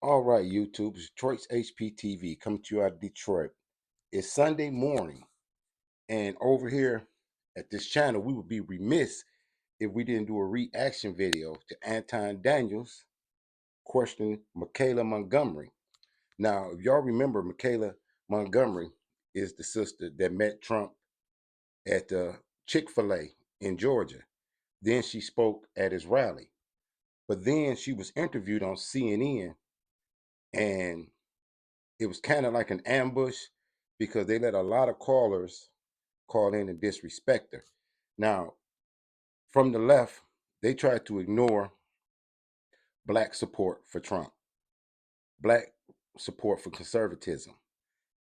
All right, YouTube, it's Detroit's HPTV coming to you out of Detroit. It's Sunday morning, and over here at this channel, we would be remiss if we didn't do a reaction video to Anton Daniels questioning Michaelah Montgomery. Now, if y'all remember, Michaelah Montgomery is the sister that met Trump at the Chick-fil-A in Georgia. Then she spoke at his rally. But then she was interviewed on CNN, and it was kind of like an ambush because they let a lot of callers call in and disrespect her. Now, from the left, they tried to ignore black support for Trump, black support for conservatism,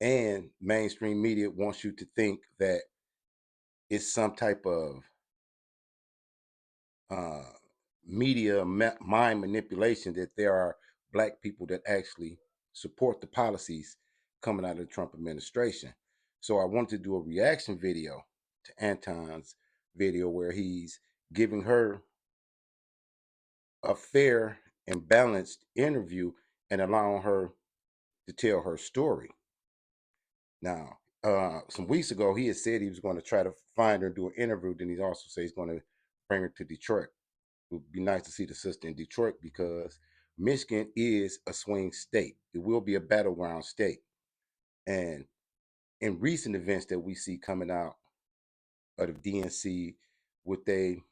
and mainstream media wants you to think that it's some type of uh, media mind manipulation, that there are black people that actually support the policies coming out of the Trump administration. So I wanted to do a reaction video to Anton's video where he's giving her a fair and balanced interview and allowing her to tell her story. Now, some weeks ago, he had said he was going to try to find her and do an interview. Then he also said he's going to bring her to Detroit. It would be nice to see the sister in Detroit because Michigan is a swing state. It will be a battleground state. And in recent events that we see coming out of the DNC with they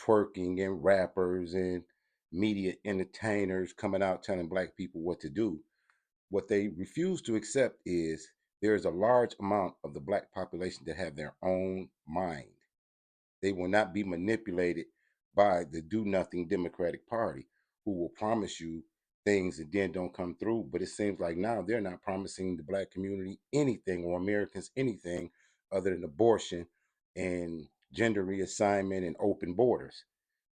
twerking and rappers and media entertainers coming out telling black people what to do, what they refuse to accept is there is a large amount of the black population that have their own mind. They will not be manipulated by the do nothing Democratic Party, who will promise you things and then don't come through. But it seems like now they're not promising the black community anything or Americans anything other than abortion and gender reassignment and open borders,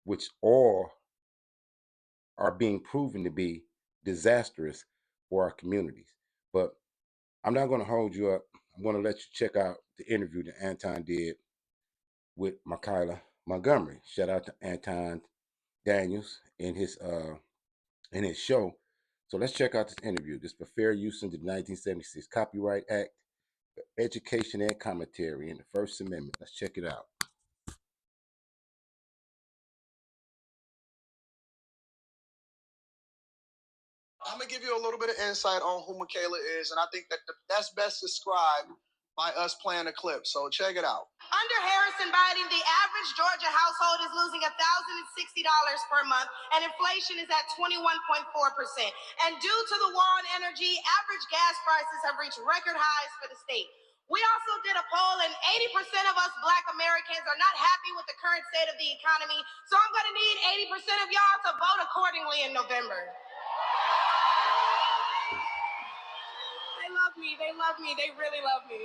which all are being proven to be disastrous for our communities. But I'm not going to hold you up. I'm going to let you check out the interview that Anton did with Michaelah Montgomery. Shout out to Anton Daniels in his show. So let's check out this interview. This for fair use under the 1976 Copyright Act, for education and commentary in the First Amendment. Let's check it out. I'm gonna give you a little bit of insight on who Michaela is, and I think that that's best described by us playing a clip. So check it out. Under Harrison Biden, the average Georgia household is losing $1,060 per month, and inflation is at 21.4%. And due to the war on energy, average gas prices have reached record highs for the state. We also did a poll, and 80% of us Black Americans are not happy with the current state of the economy. So I'm going to need 80% of y'all to vote accordingly in November. They love me. They really love me.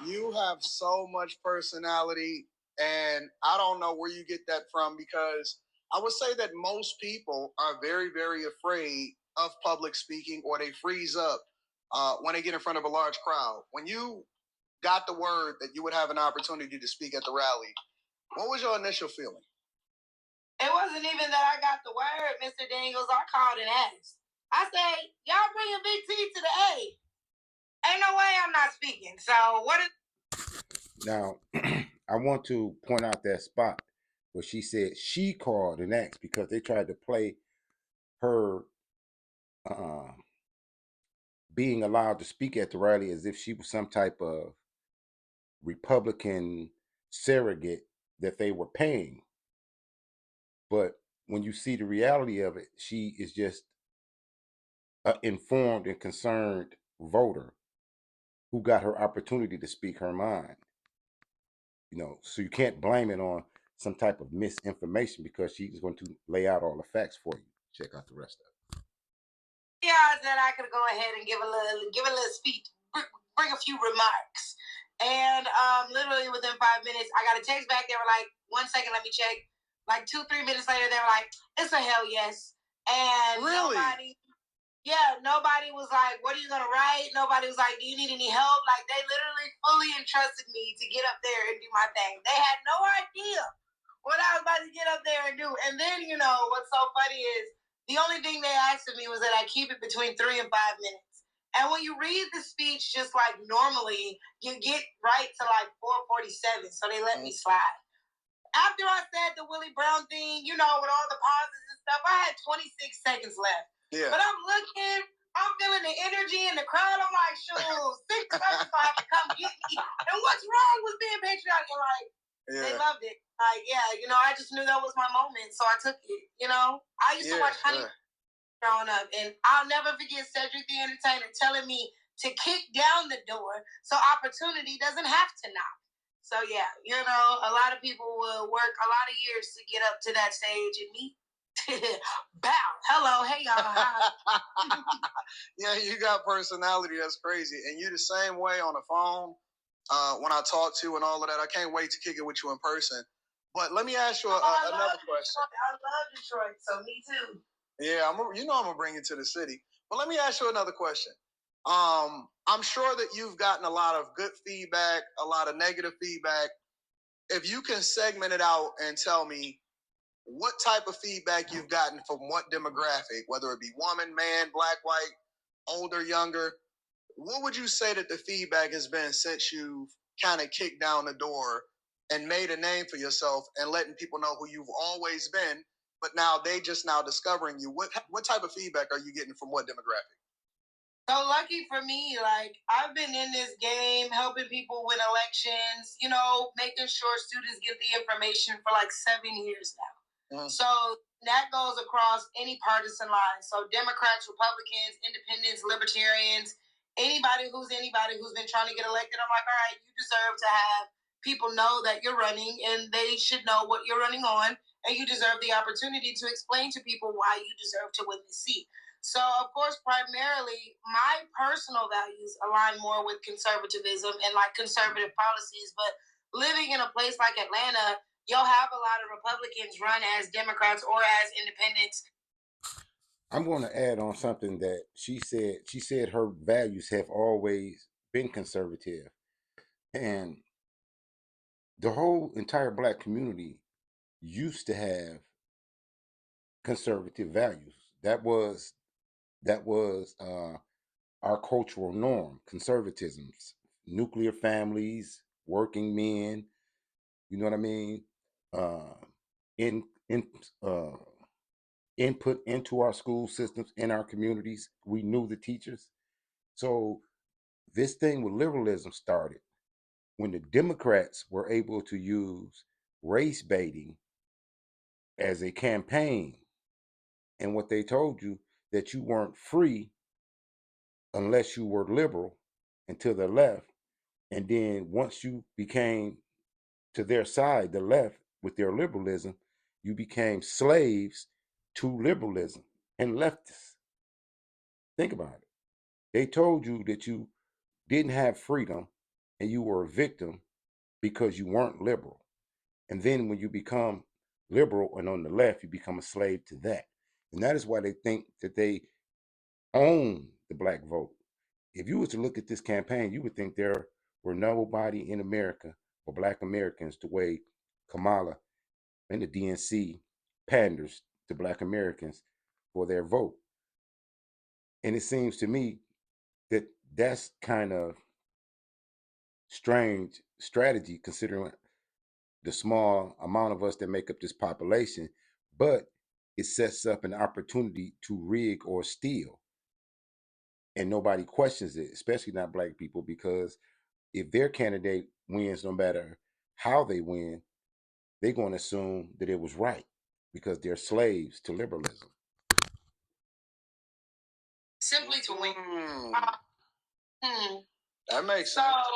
You have so much personality, and I don't know where you get that from, because I would say that most people are very, very afraid of public speaking, or they freeze up when they get in front of a large crowd. When you got the word that you would have an opportunity to speak at the rally, what was your initial feeling? It wasn't even that I got the word, Mr. Daniels. I called and asked. I said, y'all bringing Big T to the A. Ain't no way I'm not speaking. So what is... Now, I want to point out that spot where she said she called and asked because they tried to play her uh, being allowed to speak at the rally as if she was some type of Republican surrogate that they were paying. But when you see the reality of it, she is just an informed and concerned voter who got her opportunity to speak her mind. So you can't blame it on some type of misinformation because she's going to lay out all the facts for you. Check out the rest of it. Yeah, that I could go ahead and give a little speech, bring a few remarks. And literally within 5 minutes, I got a text back. They were like, 1 second, let me check. Like 2-3 minutes later, they were like, it's a hell yes. And really? Nobody was like, what are you going to write? Nobody was like, do you need any help? Like, they literally fully entrusted me to get up there and do my thing. They had no idea what I was about to get up there and do. And then, what's so funny is The only thing they asked of me was that I keep it between 3 and 5 minutes. And when you read the speech just like normally, you get right to like 4:47, so they let me slide. After I said the Willie Brown thing, with all the pauses and stuff, I had 26 seconds left. Yeah. But I'm looking, I'm feeling the energy in the crowd. I'm like, shoot, 6 seconds so I can come get me. And what's wrong with being patriotic? And like, they loved it. Like, I just knew that was my moment, so I took it. I used to watch Honey growing up, and I'll never forget Cedric the Entertainer telling me to kick down the door so opportunity doesn't have to knock. So a lot of people will work a lot of years to get up to that stage, and me, bow, hello, hey y'all. Yeah, you got personality. That's crazy, and you the same way on the phone. When I talk to you and all of that, I can't wait to kick it with you in person. But let me ask you another question. I love Detroit, so me too. Yeah, I'm gonna bring you to the city. But let me ask you another question. I'm sure that you've gotten a lot of good feedback, a lot of negative feedback. If you can segment it out and tell me what type of feedback you've gotten from what demographic, whether it be woman, man, black, white, older, younger, what would you say that the feedback has been since you've kind of kicked down the door and made a name for yourself and letting people know who you've always been, but now they just now discovering you? What type of feedback are you getting from what demographic? So lucky for me, like I've been in this game helping people win elections, making sure students get the information for like 7 years now. So that goes across any partisan line. So Democrats, Republicans, Independents, Libertarians, anybody who's been trying to get elected, I'm like, all right, you deserve to have people know that you're running and they should know what you're running on. And you deserve the opportunity to explain to people why you deserve to win the seat. So, of course, primarily, my personal values align more with conservatism and like conservative policies. But living in a place like Atlanta, you'll have a lot of Republicans run as Democrats or as independents. I'm going to add on something that she said. She said her values have always been conservative, and the whole entire black community used to have conservative values. That was our cultural norm. Conservatisms, nuclear families, working men. You know what I mean? Uh, in input into our school systems, in our communities. We knew the teachers. So this thing with liberalism started when the Democrats were able to use race baiting as a campaign. And what they told you that you weren't free unless you were liberal and to the left. And then once you became to their side, the left, with their liberalism, you became slaves to liberalism and leftists. Think about it. They told you that you didn't have freedom and you were a victim because you weren't liberal. And then when you become liberal and on the left, you become a slave to that. And that is why they think that they own the black vote. If you was to look at this campaign, you would think there were nobody in America or black Americans the way Kamala and the DNC panders to black Americans for their vote. And it seems to me that that's kind of strange strategy considering the small amount of us that make up this population, but it sets up an opportunity to rig or steal. And nobody questions it, especially not black people, because if their candidate wins, no matter how they win, they're going to assume that it was right because they're slaves to liberalism. Simply to win. That makes sense.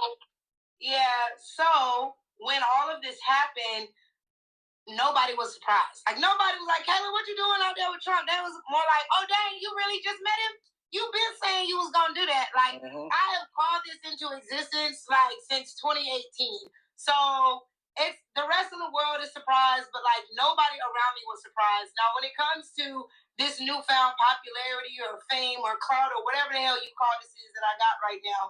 So when all of this happened, nobody was surprised. Like nobody was like, Kayla, what you doing out there with Trump? They was more like, oh dang, you really just met him? You've been saying you was gonna do that. Like I have called this into existence like since 2018. So it's the rest of the world is surprised, but like nobody around me was surprised. Now when it comes to this newfound popularity or fame or clout or whatever the hell you call this is that I got right now,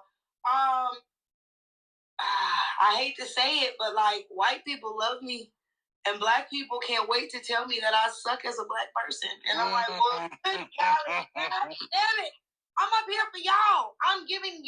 I hate to say it, but like white people love me And Black people can't wait to tell me that I suck as a Black person. And I'm like, well, good golly, damn it. I'm up here for y'all. I'm giving